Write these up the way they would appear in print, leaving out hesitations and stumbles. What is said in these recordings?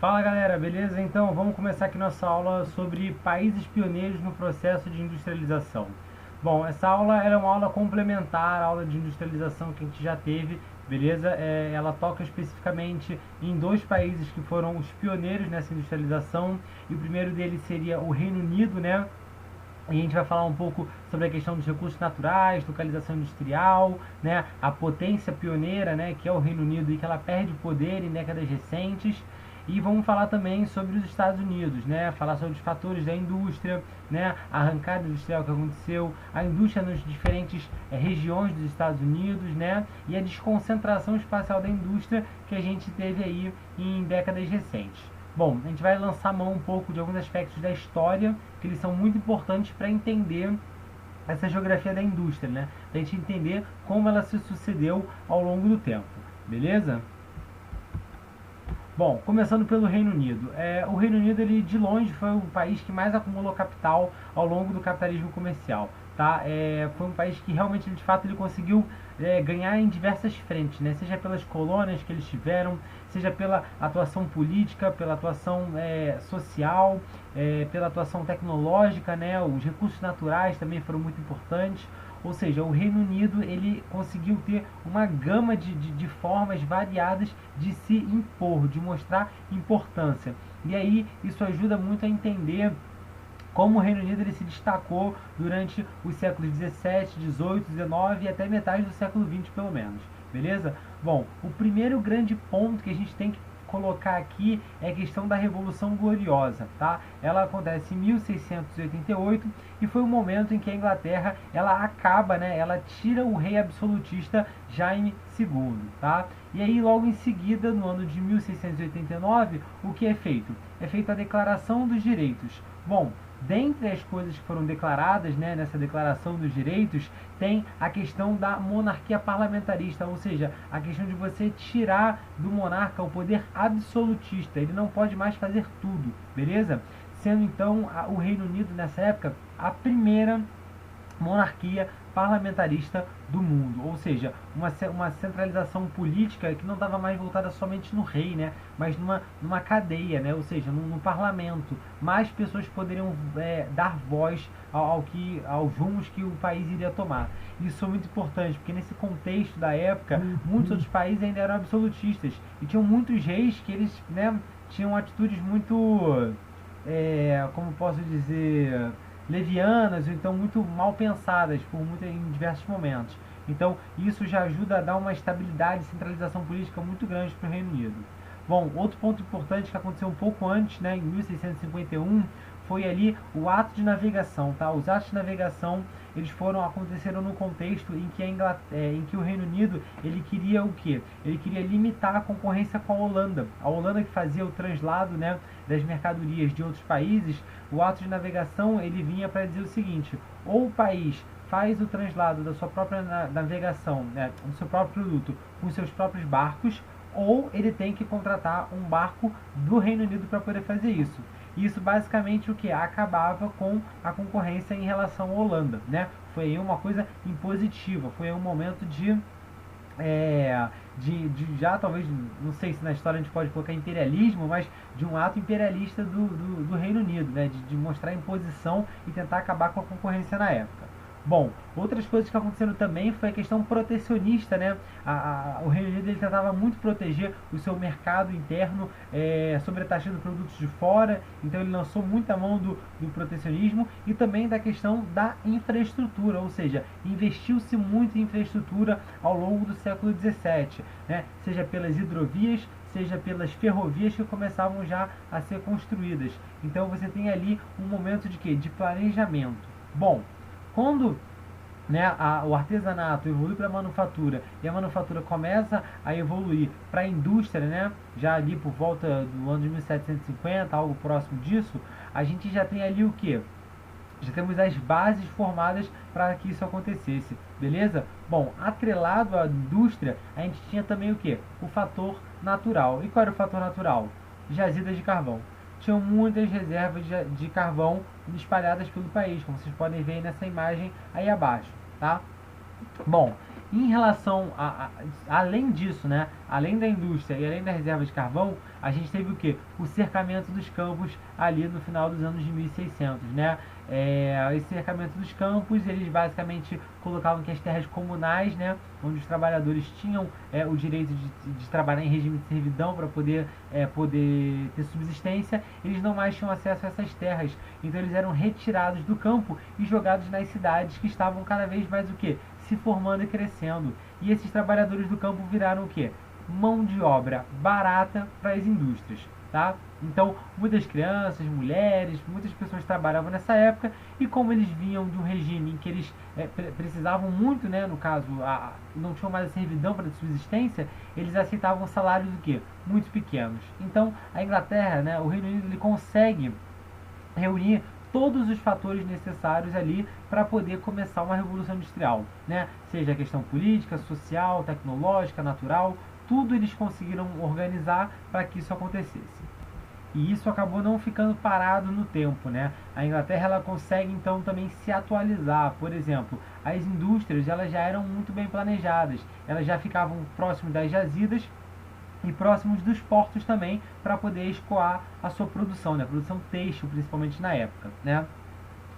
Fala galera, beleza? Então vamos começar aqui nossa aula sobre países pioneiros no processo de industrialização. Bom, essa aula é uma aula complementar à aula de industrialização que a gente já teve, beleza? Ela toca especificamente em dois países que foram os pioneiros nessa industrialização, e o primeiro deles seria o Reino Unido, né? E a gente vai falar um pouco sobre a questão dos recursos naturais, localização industrial, né, a potência pioneira, né, que é o Reino Unido, e que ela perde poder em décadas recentes. E vamos falar também sobre os Estados Unidos, né, falar sobre os fatores da indústria, né, a arrancada industrial que aconteceu, a indústria nas diferentes regiões dos Estados Unidos, né, e a desconcentração espacial da indústria que a gente teve aí em décadas recentes. Bom, a gente vai lançar mão um pouco de alguns aspectos da história, que eles são muito importantes para entender essa geografia da indústria, né? Para a gente entender como ela se sucedeu ao longo do tempo, beleza? Bom, começando pelo Reino Unido. O Reino Unido, ele de longe foi o país que mais acumulou capital ao longo do capitalismo comercial. Tá? Foi um país que realmente, de fato, ele conseguiu ganhar em diversas frentes, né? Seja pelas colônias que eles tiveram, seja pela atuação política, pela atuação social, pela atuação tecnológica, né? Os recursos naturais também foram muito importantes. Ou seja, o Reino Unido ele conseguiu ter uma gama de formas variadas de se impor, de mostrar importância. E aí isso ajuda muito a entender como o Reino Unido ele se destacou durante os séculos 17, 18, 19 e até metade do século 20 pelo menos, beleza? Bom, o primeiro grande ponto que a gente tem que colocar aqui é a questão da Revolução Gloriosa, tá? Ela acontece em 1688 e foi o momento em que a Inglaterra ela acaba, né? Ela tira o rei absolutista Jaime II, tá? E aí logo em seguida, no ano de 1689, o que é feito? É feita a Declaração dos Direitos. Bom, dentre as coisas que foram declaradas, né, nessa Declaração dos Direitos, tem a questão da monarquia parlamentarista, ou seja, a questão de você tirar do monarca o poder absolutista. Ele não pode mais fazer tudo, beleza? Sendo então o Reino Unido, nessa época, a primeira monarquia parlamentarista do mundo, ou seja, uma centralização política que não estava mais voltada somente no rei, né, mas numa cadeia, né, ou seja, no parlamento, mais pessoas poderiam dar voz aos rumos que o país iria tomar. Isso é muito importante, porque nesse contexto da época, muitos outros países ainda eram absolutistas e tinham muitos reis que eles, né, tinham atitudes muito, como posso dizer, levianas, ou então muito mal pensadas em diversos momentos. Então isso já ajuda a dar uma estabilidade e centralização política muito grande para o Reino Unido. Bom, outro ponto importante que aconteceu um pouco antes, né, em 1651, foi ali o ato de navegação, tá? Os atos de navegação eles aconteceram no contexto em que em que o Reino Unido ele queria o quê? Ele queria limitar a concorrência com a Holanda. A Holanda que fazia o translado, né, das mercadorias de outros países. O ato de navegação ele vinha para dizer o seguinte: ou o país faz o translado da sua própria navegação, né, do seu próprio produto com seus próprios barcos, ou ele tem que contratar um barco do Reino Unido para poder fazer isso. Isso basicamente o que acabava com a concorrência em relação à Holanda, né? Foi aí uma coisa impositiva, foi aí um momento já talvez, não sei se na história a gente pode colocar imperialismo, mas de um ato imperialista do Reino Unido, né? De mostrar imposição e tentar acabar com a concorrência na época. Bom, outras coisas que aconteceram também foi a questão protecionista, né? O Reino Unido ele tentava muito proteger o seu mercado interno sobretaxando produtos de fora, então ele lançou muita mão do protecionismo e também da questão da infraestrutura, ou seja, investiu-se muito em infraestrutura ao longo do século XVII, né? Seja pelas hidrovias, seja pelas ferrovias que começavam já a ser construídas. Então você tem ali um momento de quê? De planejamento. Bom, quando, né, o artesanato evolui para a manufatura e a manufatura começa a evoluir para a indústria, né, já ali por volta do ano de 1750, algo próximo disso, a gente já tem ali o que? Já temos as bases formadas para que isso acontecesse, beleza? Bom, atrelado à indústria, a gente tinha também o que? O fator natural. E qual era o fator natural? Jazidas de carvão. Tinham muitas reservas de carvão espalhadas pelo país, como vocês podem ver nessa imagem aí abaixo, tá? Bom, Em relação além disso, né, além da indústria e além da reserva de carvão, a gente teve o que? O cercamento dos campos ali no final dos anos de 1600, né? Esse cercamento dos campos, eles basicamente colocavam que as terras comunais, né, onde os trabalhadores tinham o direito de trabalhar em regime de servidão para poder ter subsistência, eles não mais tinham acesso a essas terras. Então eles eram retirados do campo e jogados nas cidades que estavam cada vez mais o que? Se formando e crescendo. E esses trabalhadores do campo viraram o que? Mão de obra barata para as indústrias, tá? Então, muitas crianças, mulheres, muitas pessoas trabalhavam nessa época, e como eles vinham de um regime em que eles precisavam muito, né, no caso, não tinham mais a servidão para a subsistência, eles aceitavam salários do que? Muito pequenos. Então, a Inglaterra, né, o Reino Unido, ele consegue reunir todos os fatores necessários ali para poder começar uma revolução industrial, né? Seja a questão política, social, tecnológica, natural, tudo eles conseguiram organizar para que isso acontecesse. E isso acabou não ficando parado no tempo, né? A Inglaterra, ela consegue então também se atualizar. Por exemplo, as indústrias, elas já eram muito bem planejadas, elas já ficavam próximas das jazidas e próximos dos portos também, para poder escoar a sua produção, né? A produção têxtil, principalmente na época, né?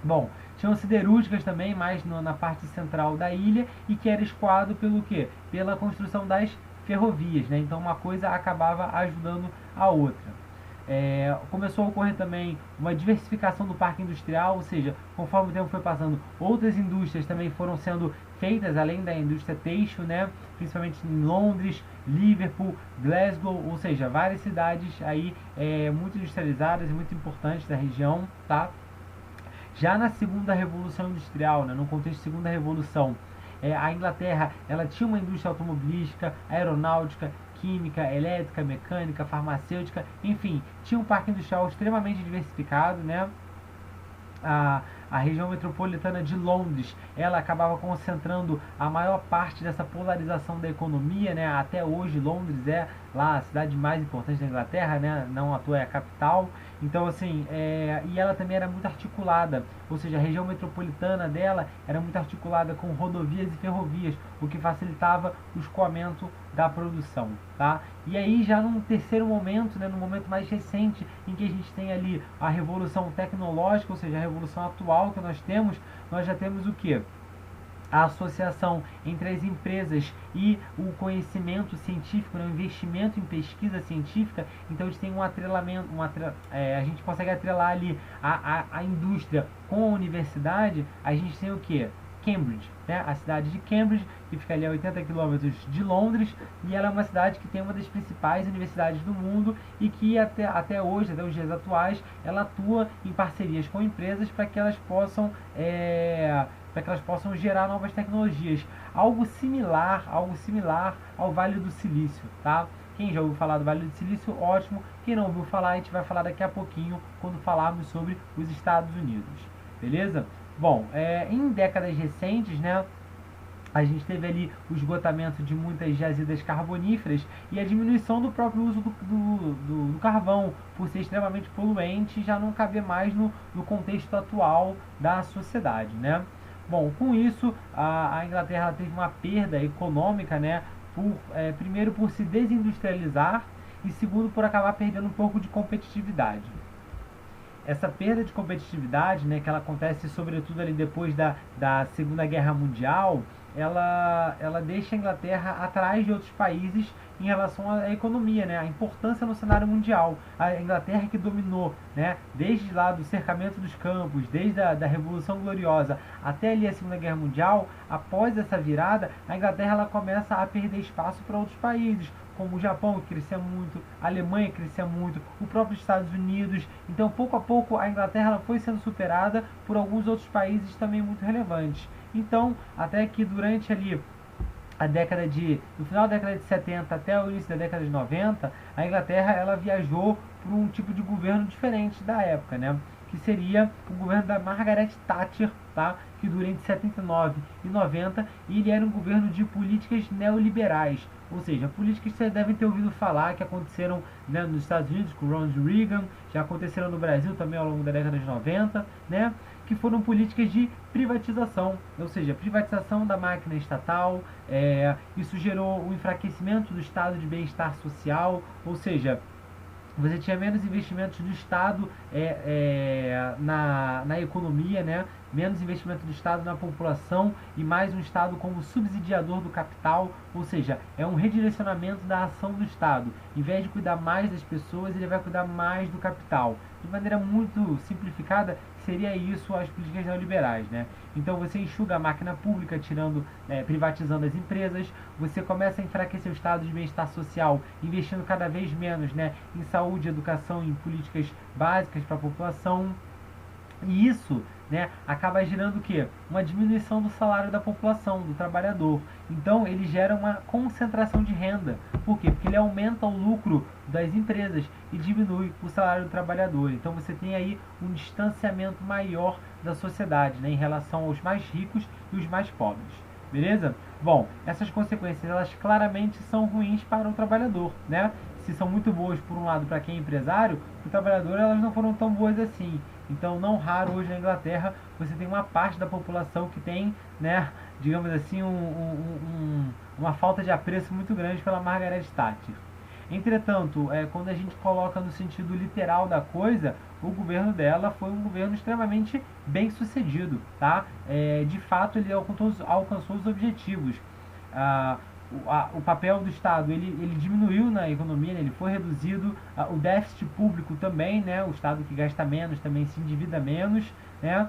Bom, tinham siderúrgicas também, mais na parte central da ilha, e que era escoado pelo quê? Pela construção das ferrovias, né? Então uma coisa acabava ajudando a outra. Começou a ocorrer também uma diversificação do parque industrial, ou seja, conforme o tempo foi passando, outras indústrias também foram sendo feitas, além da indústria têxtil, né? Principalmente em Londres, Liverpool, Glasgow, ou seja, várias cidades aí muito industrializadas e muito importantes da região, tá? Já na segunda revolução industrial, né, no contexto de segunda revolução, a Inglaterra, ela tinha uma indústria automobilística, aeronáutica, química, elétrica, mecânica, farmacêutica, enfim, tinha um parque industrial extremamente diversificado, né? A região metropolitana de Londres, ela acabava concentrando a maior parte dessa polarização da economia, né? Até hoje Londres é lá a cidade mais importante da Inglaterra, né? Não à toa é a capital. Então assim, e ela também era muito articulada, ou seja, a região metropolitana dela era muito articulada com rodovias e ferrovias, o que facilitava o escoamento da produção, tá? E aí já num terceiro momento, né, no momento mais recente, em que a gente tem ali a revolução tecnológica, ou seja, a revolução atual que nós já temos o que? A associação entre as empresas e o conhecimento científico, né, o investimento em pesquisa científica. Então a gente tem um atrelamento, a gente consegue atrelar ali a indústria com a universidade. A gente tem o que? Cambridge, né? A cidade de Cambridge, que fica ali a 80 quilômetros de Londres, e ela é uma cidade que tem uma das principais universidades do mundo, e que até hoje, até os dias atuais, ela atua em parcerias com empresas para que elas possam gerar novas tecnologias. Algo similar ao Vale do Silício, tá? Quem já ouviu falar do Vale do Silício, ótimo. Quem não ouviu falar, a gente vai falar daqui a pouquinho, quando falarmos sobre os Estados Unidos, beleza? Bom, em décadas recentes, né, a gente teve ali o esgotamento de muitas jazidas carboníferas e a diminuição do próprio uso do carvão, por ser extremamente poluente, e já não caber mais no contexto atual da sociedade, né? Bom, com isso, a Inglaterra teve uma perda econômica, né, primeiro por se desindustrializar, e segundo por acabar perdendo um pouco de competitividade. Essa perda de competitividade, né, que ela acontece sobretudo ali depois da Segunda Guerra Mundial, ela deixa a Inglaterra atrás de outros países em relação à economia, né, a importância no cenário mundial. A Inglaterra, que dominou, né, desde lá do cercamento dos campos, desde da Revolução Gloriosa até ali a Segunda Guerra Mundial, após essa virada, a Inglaterra ela começa a perder espaço para outros países, como o Japão, que crescia muito, a Alemanha, que crescia muito, o próprio Estados Unidos. Então, pouco a pouco, a Inglaterra ela foi sendo superada por alguns outros países também muito relevantes. Então, até que durante ali do final da década de 70 até o início da década de 90, a Inglaterra ela viajou por um tipo de governo diferente da época, né? que seria o governo da Margaret Thatcher, tá? Que dura entre 79 e 90, e ele era um governo de políticas neoliberais, ou seja, políticas que vocês devem ter ouvido falar, que aconteceram, né, nos Estados Unidos com Ronald Reagan, já aconteceram no Brasil também ao longo da década de 90, né? Que foram políticas de privatização, ou seja, privatização da máquina estatal. Isso gerou o enfraquecimento do estado de bem-estar social, ou seja, você tinha menos investimentos do Estado na economia, né? Menos investimento do Estado na população e mais um Estado como subsidiador do capital, ou seja, é um redirecionamento da ação do Estado. Em vez de cuidar mais das pessoas, ele vai cuidar mais do capital. De maneira muito simplificada, seria isso as políticas neoliberais, né? Então você enxuga a máquina pública, privatizando as empresas, você começa a enfraquecer o estado de bem-estar social, investindo cada vez menos, né, em saúde, educação, em políticas básicas para a população. E isso, né, acaba gerando o quê? Uma diminuição do salário da população, do trabalhador. Então ele gera uma concentração de renda. Por quê? Porque ele aumenta o lucro das empresas e diminui o salário do trabalhador. Então você tem aí um distanciamento maior da sociedade, né, em relação aos mais ricos e os mais pobres. Beleza? Bom, essas consequências elas claramente são ruins para o trabalhador, né? Se são muito boas por um lado para quem é empresário, para o trabalhador elas não foram tão boas assim. Então, não raro hoje na Inglaterra você tem uma parte da população que tem, né, digamos assim, uma falta de apreço muito grande pela Margaret Thatcher. Entretanto, quando a gente coloca no sentido literal da coisa, o governo dela foi um governo extremamente bem sucedido, tá? De fato, ele alcançou os objetivos. O papel do Estado ele diminuiu na economia, né? Ele foi reduzido, o déficit público também, né? O Estado que gasta menos também se endivida menos, né?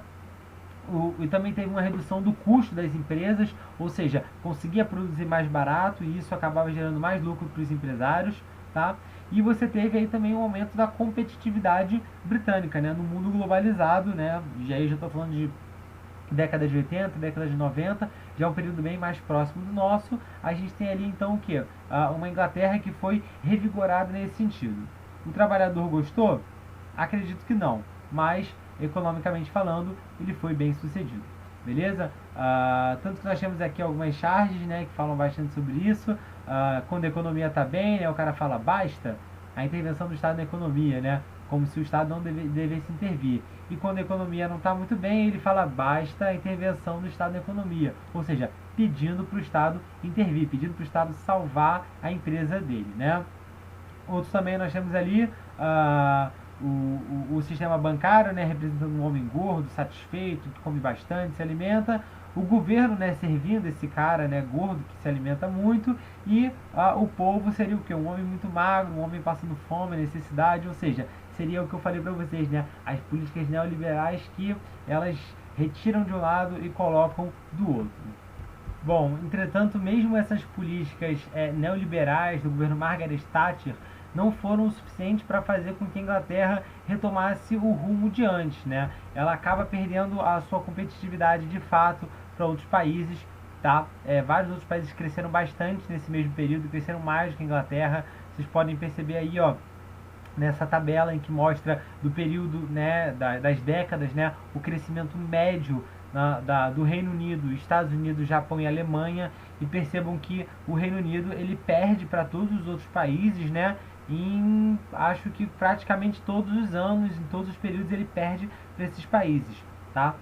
E também teve uma redução do custo das empresas, ou seja, conseguia produzir mais barato e isso acabava gerando mais lucro para os empresários, tá? E você teve aí também um aumento da competitividade britânica, né? No mundo globalizado, né? E aí já estou falando de década de 80, década de 90, já é um período bem mais próximo do nosso. A gente tem ali então o que? Uma Inglaterra que foi revigorada nesse sentido. O trabalhador gostou? Acredito que não, mas economicamente falando, ele foi bem sucedido. Beleza? Tanto que nós temos aqui algumas charges, né, que falam bastante sobre isso. Quando a economia está bem, né, o cara fala basta a intervenção do Estado na economia, né? Como se o Estado não devesse intervir. E quando a economia não está muito bem, ele fala basta a intervenção do Estado na economia. Ou seja, pedindo para o Estado intervir, pedindo para o Estado salvar a empresa dele, né? Outros também nós temos ali o sistema bancário, né, representando um homem gordo, satisfeito, que come bastante, se alimenta. O governo, né, servindo esse cara, né, gordo, que se alimenta muito. E o povo seria o quê? Um homem muito magro, um homem passando fome, necessidade. Ou seja, seria o que eu falei para vocês, né, as políticas neoliberais que elas retiram de um lado e colocam do outro. Bom, entretanto, mesmo essas políticas neoliberais do governo Margaret Thatcher não foram o suficiente para fazer com que a Inglaterra retomasse o rumo de antes, né? Ela acaba perdendo a sua competitividade de fato para outros países, tá? Vários outros países cresceram bastante nesse mesmo período, cresceram mais do que a Inglaterra. Vocês podem perceber aí, ó, nessa tabela em que mostra do período, né, das décadas, né, o crescimento médio do Reino Unido, Estados Unidos, Japão e Alemanha, e percebam que o Reino Unido ele perde para todos os outros países, né, acho que praticamente todos os anos, em todos os períodos ele perde para esses países, tá?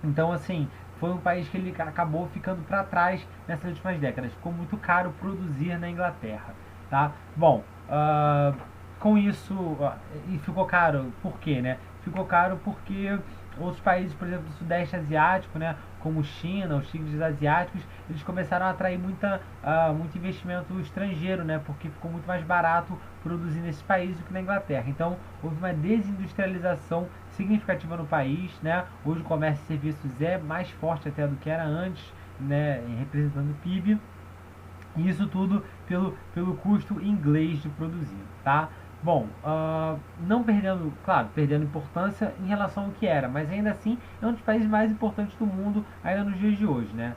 Então assim, foi um país que ele acabou ficando para trás nessas últimas décadas, ficou muito caro produzir na Inglaterra, tá? Bom, com isso, e ficou caro, por quê, né? Ficou caro porque outros países, por exemplo, do Sudeste Asiático, né, como China, os tigres asiáticos, eles começaram a atrair muito investimento estrangeiro, né, porque ficou muito mais barato produzir nesses países do que na Inglaterra. Então, houve uma desindustrialização significativa no país, né? Hoje o comércio e serviços é mais forte até do que era antes, né, representando o PIB. E isso tudo pelo custo inglês de produzir, tá? Bom, não perdendo, claro, perdendo importância em relação ao que era, mas ainda assim é um dos países mais importantes do mundo ainda nos dias de hoje, né?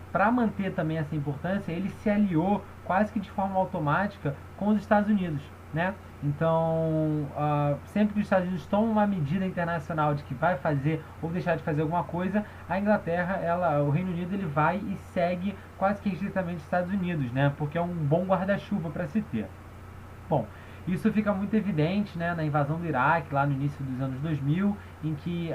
Para manter também essa importância, ele se aliou quase que de forma automática com os Estados Unidos, né? Então, sempre que os Estados Unidos tomam uma medida internacional de que vai fazer ou deixar de fazer alguma coisa, a Inglaterra, o Reino Unido, ele vai e segue quase que estritamente os Estados Unidos, né? Porque é um bom guarda-chuva para se ter. Bom, isso fica muito evidente, né, na invasão do Iraque, lá no início dos anos 2000, em que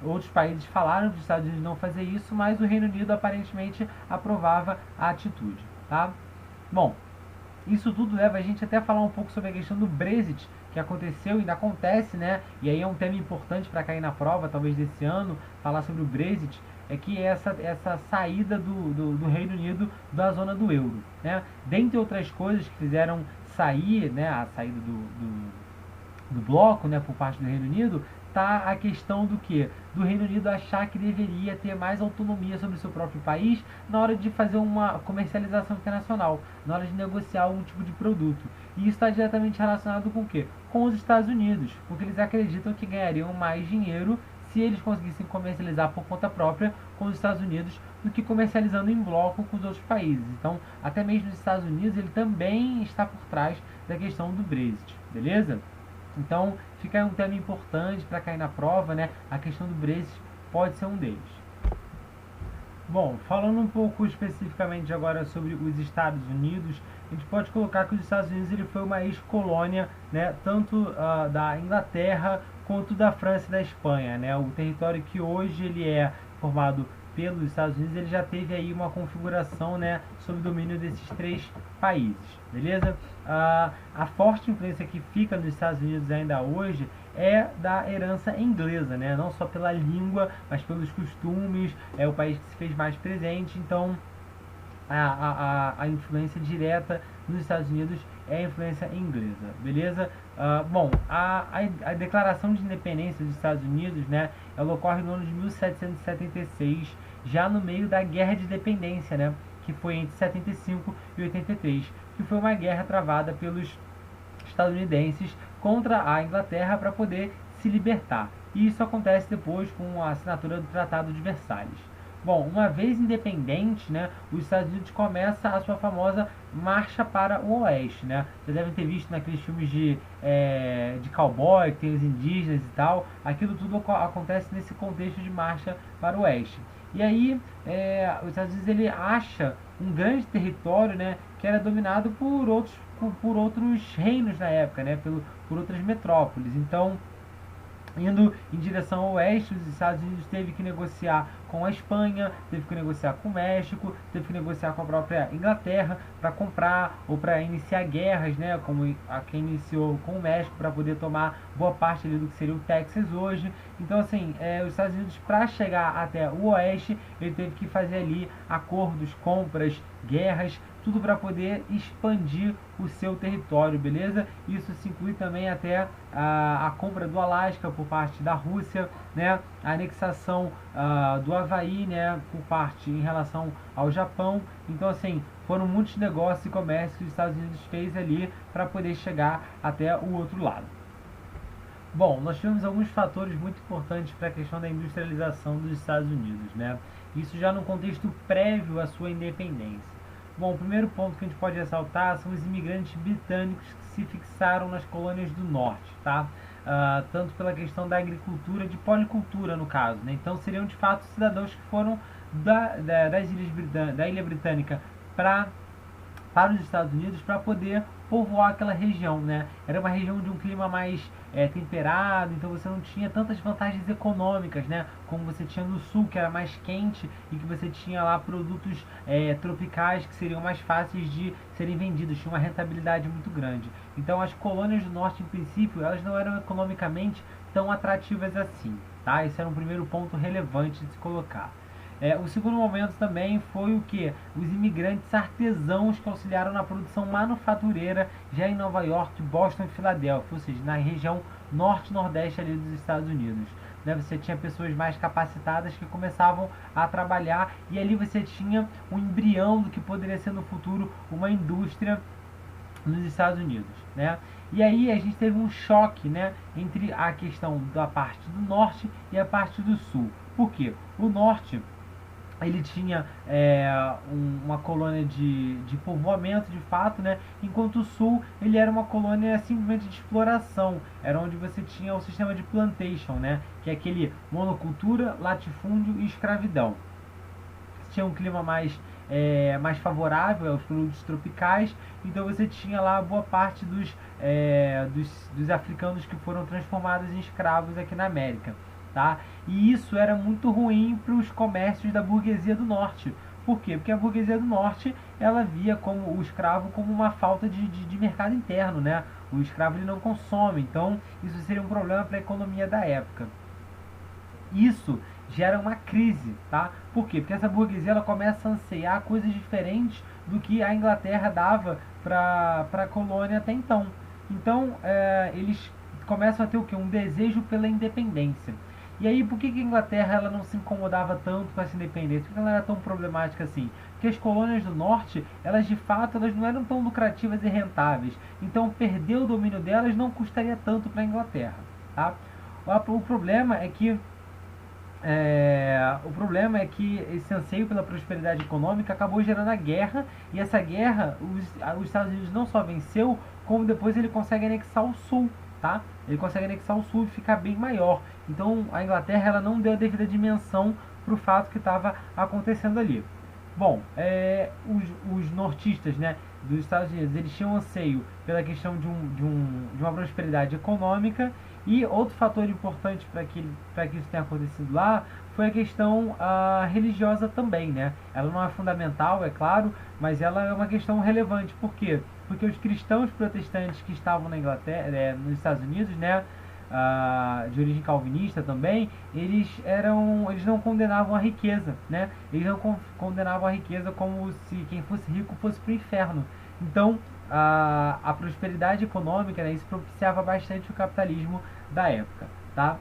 outros países falaram para os Estados Unidos não fazer isso, mas o Reino Unido aparentemente aprovava a atitude, tá? Bom, isso tudo leva a gente até a falar um pouco sobre a questão do Brexit, que aconteceu e ainda acontece, né? E aí é um tema importante para cair na prova, talvez desse ano, falar sobre o Brexit, é que é essa saída do Reino Unido da zona do euro, né? Dentre outras coisas que fizeram sair, né, a saída do bloco, né, por parte do Reino Unido, tá a questão do que? Do Reino Unido achar que deveria ter mais autonomia sobre o seu próprio país na hora de fazer uma comercialização internacional, na hora de negociar algum tipo de produto. E isso está diretamente relacionado com o quê? Com os Estados Unidos, porque eles acreditam que ganhariam mais dinheiro se eles conseguissem comercializar por conta própria com os Estados Unidos do que comercializando em bloco com os outros países. Então, até mesmo os Estados Unidos, ele também está por trás da questão do Brexit, beleza? Então, fica aí um tema importante para cair na prova, né? A questão do Brexit pode ser um deles. Bom, falando um pouco especificamente agora sobre os Estados Unidos, a gente pode colocar que os Estados Unidos ele foi uma ex-colônia, né, tanto da Inglaterra quanto da França e da Espanha, né? O território que hoje ele é formado pelos Estados Unidos, ele já teve aí uma configuração, né, sob o domínio desses três países, beleza? A forte influência que fica nos Estados Unidos ainda hoje é da herança inglesa, né? Não só pela língua, mas pelos costumes, é o país que se fez mais presente, então a influência direta nos Estados Unidos é a influência inglesa, beleza? Bom, a declaração de independência dos Estados Unidos, né, ela ocorre no ano de 1776, já no meio da Guerra de Independência, né, que foi entre 75 e 83, que foi uma guerra travada pelos estadunidenses contra a Inglaterra para poder se libertar. E isso acontece depois com a assinatura do Tratado de Versalhes. Bom, uma vez independente, né, os Estados Unidos começa a sua famosa marcha para o oeste, né? Vocês devem ter visto naqueles filmes de cowboy, que tem os indígenas e tal. Aquilo tudo acontece nesse contexto de marcha para o oeste. E aí, os Estados Unidos ele acha um grande território, né, que era dominado por outros reinos na época, né, por outras metrópoles. Então, indo em direção ao oeste, os Estados Unidos teve que negociar com a Espanha, teve que negociar com o México, teve que negociar com a própria Inglaterra para comprar ou para iniciar guerras, né, como a que iniciou com o México para poder tomar boa parte ali do que seria o Texas hoje. Então, assim, os Estados Unidos, para chegar até o oeste, ele teve que fazer ali acordos, compras, guerras, tudo para poder expandir o seu território, beleza? Isso se inclui também até a compra do Alasca por parte da Rússia, né? A anexação do Havaí, né, por parte em relação ao Japão. Então, assim, foram muitos negócios e comércio que os Estados Unidos fez ali para poder chegar até o outro lado. Bom, nós tivemos alguns fatores muito importantes para a questão da industrialização dos Estados Unidos, né? Isso já no contexto prévio à sua independência. Bom, o primeiro ponto que a gente pode ressaltar são os imigrantes britânicos que se fixaram nas colônias do norte, tá? Tanto pela questão da agricultura, de policultura no caso, né? Então seriam de fato cidadãos que foram da Ilha Britânica para os Estados Unidos para poder povoar aquela região, né? Era uma região de um clima mais temperado, então você não tinha tantas vantagens econômicas, né? Como você tinha no sul, que era mais quente e que você tinha lá produtos tropicais que seriam mais fáceis de serem vendidos, tinha uma rentabilidade muito grande. Então as colônias do norte, em princípio, elas não eram economicamente tão atrativas assim, tá? Esse era um primeiro ponto relevante de se colocar. O segundo momento também foi o que? Os imigrantes artesãos que auxiliaram na produção manufatureira já em Nova York, Boston e Filadélfia, ou seja, na região norte-nordeste ali dos Estados Unidos. Né? Você tinha pessoas mais capacitadas que começavam a trabalhar e ali você tinha um embrião do que poderia ser no futuro uma indústria nos Estados Unidos, né? E aí a gente teve um choque, né, entre a questão da parte do norte e a parte do sul. Por quê? O norte ele tinha uma colônia de povoamento de fato, né? Enquanto o sul ele era uma colônia simplesmente de exploração, era onde você tinha o sistema de plantation, né? Que é aquele monocultura, latifúndio e escravidão. Você tinha um clima mais favorável aos produtos tropicais, então você tinha lá boa parte dos africanos que foram transformados em escravos aqui na América. Tá? E isso era muito ruim para os comércios da burguesia do norte. Por quê? Porque a burguesia do norte ela via como o escravo como uma falta de mercado interno, né? O escravo ele não consome, então isso seria um problema para a economia da época. Isso gera uma crise, tá? Por quê? Porque essa burguesia ela começa a ansiar coisas diferentes do que a Inglaterra dava para a colônia até então. Então, eles começam a ter o quê? Um desejo pela independência. E aí, por que a Inglaterra ela não se incomodava tanto com essa independência? Por que ela era tão problemática assim? Porque as colônias do norte, elas de fato elas não eram tão lucrativas e rentáveis. Então, perder o domínio delas não custaria tanto para a Inglaterra, tá? O problema é que esse anseio pela prosperidade econômica acabou gerando a guerra, e essa guerra os Estados Unidos não só venceu, como depois ele consegue anexar o sul, tá? Ele consegue anexar o sul e ficar bem maior. Então a Inglaterra ela não deu a devida dimensão para o fato que estava acontecendo ali. Bom, os nortistas, né, dos Estados Unidos, eles tinham anseio pela questão de uma prosperidade econômica, e outro fator importante para que isso tenha acontecido lá foi a questão religiosa também, né? Ela não é fundamental, é claro, mas ela é uma questão relevante. Por quê? Porque os cristãos protestantes que estavam na Inglaterra, nos Estados Unidos, né, de origem calvinista também, eles não condenavam a riqueza, né? Eles não condenavam a riqueza como se quem fosse rico fosse para o inferno. Então, a prosperidade econômica, né, isso propiciava bastante o capitalismo da época, tá?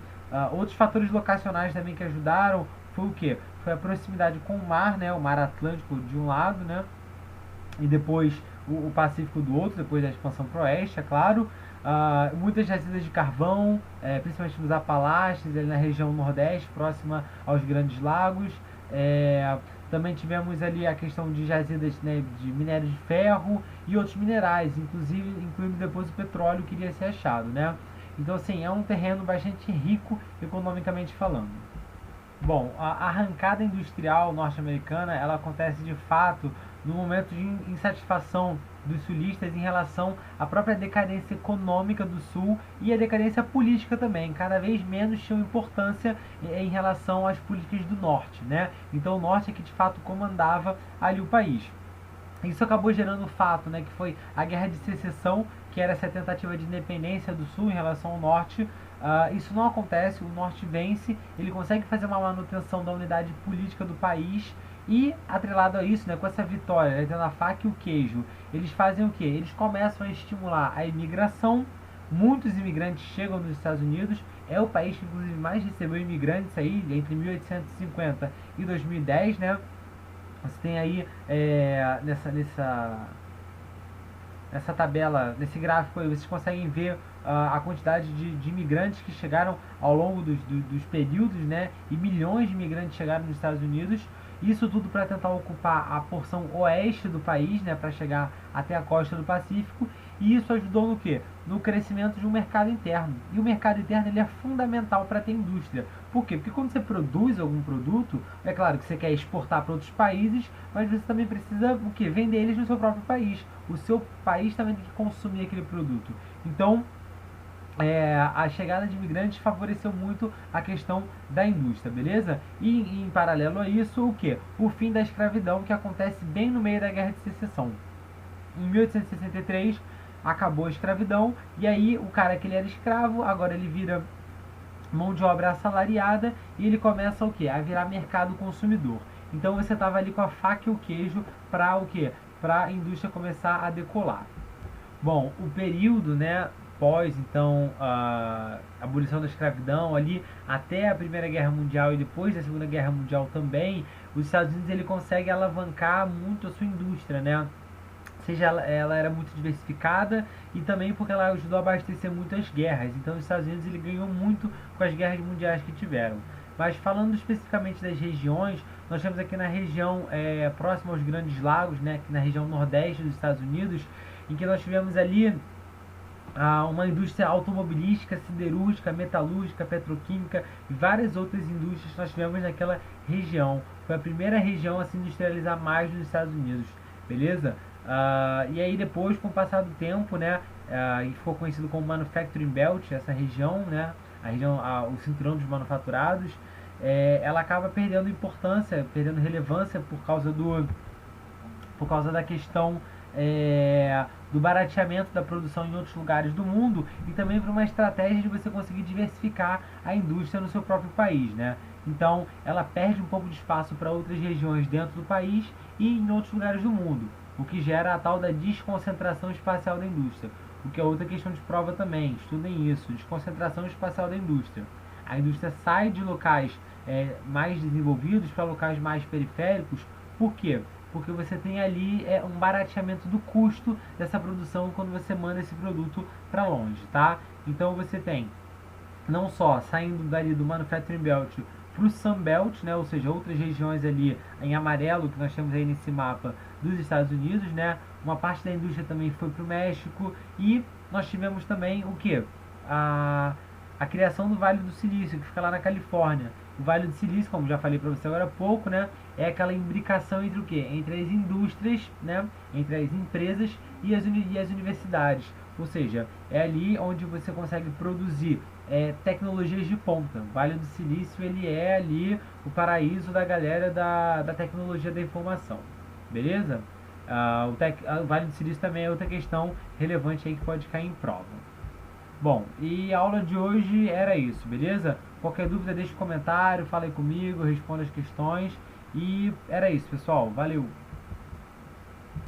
Outros fatores locacionais também que ajudaram foi o que? Foi a proximidade com o mar, né? O mar Atlântico de um lado, né? E depois o Pacífico do outro, depois da expansão para o oeste, é claro. Muitas jazidas de carvão, principalmente nos Apalaches, ali na região nordeste, próxima aos Grandes Lagos. Também tivemos ali a questão de jazidas, né, de minério de ferro e outros minerais, incluindo depois o petróleo que iria ser achado, né? Então, assim, é um terreno bastante rico economicamente falando. Bom, a arrancada industrial norte-americana, ela acontece de fato no momento de insatisfação dos sulistas em relação à própria decadência econômica do sul e a decadência política também. Cada vez menos tinham importância em relação às políticas do norte, né? Então o norte é que de fato comandava ali o país. Isso acabou gerando o fato, né, que foi a Guerra de Secessão, que era essa tentativa de independência do sul em relação ao norte. Isso não acontece, o norte vence, ele consegue fazer uma manutenção da unidade política do país, e atrelado a isso, né, com essa vitória, né, tendo a faca e o queijo, eles fazem o que? Eles começam a estimular a imigração. Muitos imigrantes chegam nos Estados Unidos, é o país que inclusive mais recebeu imigrantes aí, entre 1850 e 2010, né? Você tem aí nessa tabela, nesse gráfico aí, vocês conseguem ver a quantidade de imigrantes que chegaram ao longo dos períodos, né? E milhões de imigrantes chegaram nos Estados Unidos. Isso tudo para tentar ocupar a porção oeste do país, né? Para chegar até a costa do Pacífico. E isso ajudou no quê? No crescimento de um mercado interno. E o mercado interno ele é fundamental para ter indústria. Por quê? Porque quando você produz algum produto, é claro que você quer exportar para outros países, mas você também precisa o quê? Vender eles no seu próprio país. O seu país também tem que consumir aquele produto. Então, a chegada de imigrantes favoreceu muito a questão da indústria, beleza? E em paralelo a isso, o que? O fim da escravidão, que acontece bem no meio da Guerra de Secessão. Em 1863 acabou a escravidão, e aí o cara que ele era escravo, agora ele vira mão de obra assalariada, e ele começa o que? A virar mercado consumidor. Então você estava ali com a faca e o queijo para o que? Para a indústria começar a decolar. Bom, o período, né, pós então a abolição da escravidão ali até a Primeira Guerra Mundial e depois da Segunda Guerra Mundial também, os Estados Unidos ele consegue alavancar muito a sua indústria, né? Seja ela era muito diversificada, e também porque ela ajudou a abastecer muito as guerras. Então os Estados Unidos ele ganhou muito com as guerras mundiais que tiveram. Mas falando especificamente das regiões, nós temos aqui na região próxima aos Grandes Lagos, né, aqui na região nordeste dos Estados Unidos, em que nós tivemos ali uma indústria automobilística, siderúrgica, metalúrgica, petroquímica e várias outras indústrias que nós tivemos naquela região. Foi a primeira região a se industrializar mais nos Estados Unidos, beleza? E aí depois, com o passar do tempo, né, e ficou conhecido como Manufacturing Belt, essa região, né, a região, o cinturão dos manufaturados, ela acaba perdendo importância, perdendo relevância por causa da questão do barateamento da produção em outros lugares do mundo e também por uma estratégia de você conseguir diversificar a indústria no seu próprio país, né? Então, ela perde um pouco de espaço para outras regiões dentro do país e em outros lugares do mundo, o que gera a tal da desconcentração espacial da indústria, o que é outra questão de prova também. Estudem isso, desconcentração espacial da indústria. A indústria sai de locais mais desenvolvidos para locais mais periféricos. Por quê? Porque você tem ali um barateamento do custo dessa produção quando você manda esse produto para longe, tá? Então você tem não só saindo dali do Manufacturing Belt para o Sun Belt, né? Ou seja, outras regiões ali em amarelo que nós temos aí nesse mapa dos Estados Unidos, né? Uma parte da indústria também foi para o México e nós tivemos também o que? A criação do Vale do Silício, que fica lá na Califórnia. O Vale do Silício, como já falei para você agora há pouco, né, é aquela imbricação entre o quê? Entre as indústrias, né, entre as empresas e as universidades. Ou seja, é ali onde você consegue produzir tecnologias de ponta. O Vale do Silício, ele é ali o paraíso da galera da tecnologia da informação. Beleza? O Vale do Silício também é outra questão relevante aí que pode cair em prova. Bom, e a aula de hoje era isso, beleza? Qualquer dúvida deixe um comentário, fale comigo, responda as questões. E era isso, pessoal. Valeu!